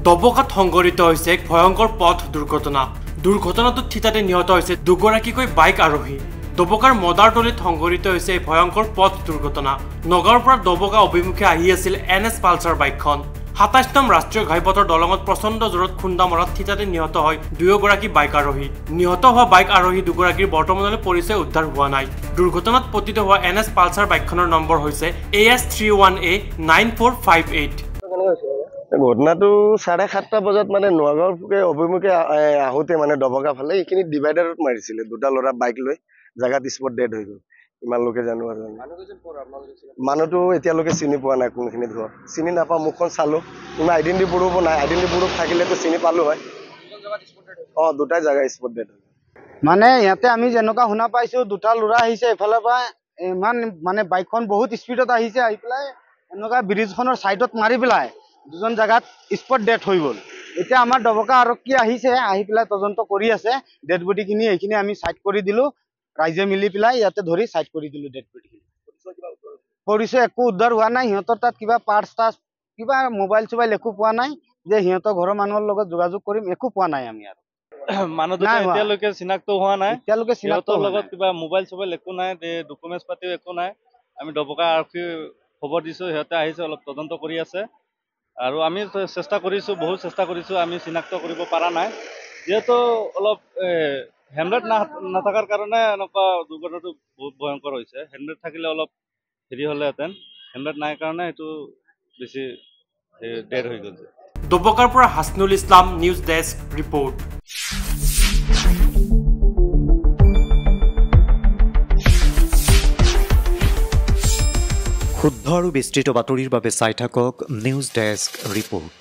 দবকাত সংঘটিত হৈছে এক ভয়ংকৰ পথ দুৰ্ঘটনা। দুৰ্ঘটনাটোত থিতাতে নিহত হৈছে দুগৰাকীকৈ বাইক আৰোহী। দবকাৰ মদাৰতলীত সংঘটিত হৈছে এই ভয়ংকৰ পথ দুৰ্ঘটনা। নগাঁৱৰ পৰা দবকা অভিমুখে আহি আছিল NS পালচাৰ বাইকখন। ২৭ নং ৰাষ্ট্ৰীয় ঘাইপথৰ দলঙত প্ৰচণ্ড জোৰত খুন্দা মৰাত থিতাতে নিহত হয় দুয়োগৰাকী বাইক আৰোহী। নিহত হোৱা বাইক আৰোহী দুগৰাকীৰ বৰ্তমানলৈ পৰিচয় উদ্ধাৰ হোৱা নাই। দুৰ্ঘটনাত পতিত হোৱা NS পালচাৰ বাইকখনৰ নম্বৰ হৈছে AS31A9458। ঘটনাটো 7:30 বজাত মানে নগাঁৱৰ অভিমুখে আহোঁতে মানে দবকা ফালে এইখিনি ডিভাইডাৰত মাৰিছিলে দুটা ল'ৰা বাইক লৈ জাগাত স্পট ডেড হৈ গ'ল। ইমান লোকে জানো আৰু মানুহটো এতিয়ালৈকে চিনি পোৱা নাই কোনখিনি ঘৰ চিনি নাপাওঁ। মুখখন চালোঁ ইমান আইডেণ্টি প্ৰুফ নাই। আইডেণ্টি প্ৰুফ থাকিলেতো চিনি পালোঁ হয়। দুটাই জাগা স্পট ডেড হৈ মানে ইয়াতে আমি যেনেকুৱা শুনা পাইছোঁ দুটা ল'ৰা আহিছে এফালৰ পৰা ইমান মানে বাইকখন বহুত স্পীডত আহিছে আহি পেলাই এনেকুৱা ব্ৰিজখনৰ ছাইডত মাৰি পেলাই দুজন জাগাত স্পট ডেড হৈ গ'ল। এতিয়া আমাৰ দবকা আৰক্ষী আহিছে আহি পেলাই তদন্ত কৰি আছে। ডেড বডিখিনি এইখিনি আমি ছাইড কৰি দিলোঁ। ৰাইজে মিলি পেলাই ইয়াতে ধৰি ছাইড কৰি দিলোঁ ডেড বডিখিনি। পৰিচয় একো উদ্ধাৰ হোৱা নাই। সিহঁতৰ তাত কিবা পাৰ্চ টাৰ্চ কিবা মোবাইল চোবাইল একো পোৱা নাই যে সিহঁতৰ ঘৰৰ মানুহৰ লগত যোগাযোগ কৰিম একো পোৱা নাই আমি আৰু মানুহটো এতিয়ালৈকে চিনাক্ত হোৱা নাই। এতিয়ালৈকে সিহঁতৰ লগত কিবা মোবাইল চোবাইল একো নাই, ডকুমেণ্টছ পাতিও একো নাই। আমি দবকা আৰক্ষী খবৰ দিছোঁ, সিহঁতে আহিছে অলপ তদন্ত কৰি আছে আৰু আমি চেষ্টা কৰিছোঁ, বহুত চেষ্টা কৰিছোঁ, আমি চিনাক্ত কৰিব পৰা নাই। যিহেতু অলপ হেলমেট নাথাকাৰ কাৰণে এনেকুৱা দুৰ্ঘটনাটো বহুত ভয়ংকৰ হৈছে। হেলমেট থাকিলে অলপ হেৰি হ'লেহেঁতেন, হেলমেট নাই কাৰণে এইটো বেছি ডেড হৈ গ'ল। দবকাৰ পৰা হাছনুল ইছলাম, নিউজ ডেস্ক ৰিপৰ্ট। শুদ্ধ আৰু বিস্তৃত বাতৰিৰ বাবে চাই থাকক নিউজ ডেস্ক ৰিপৰ্ট।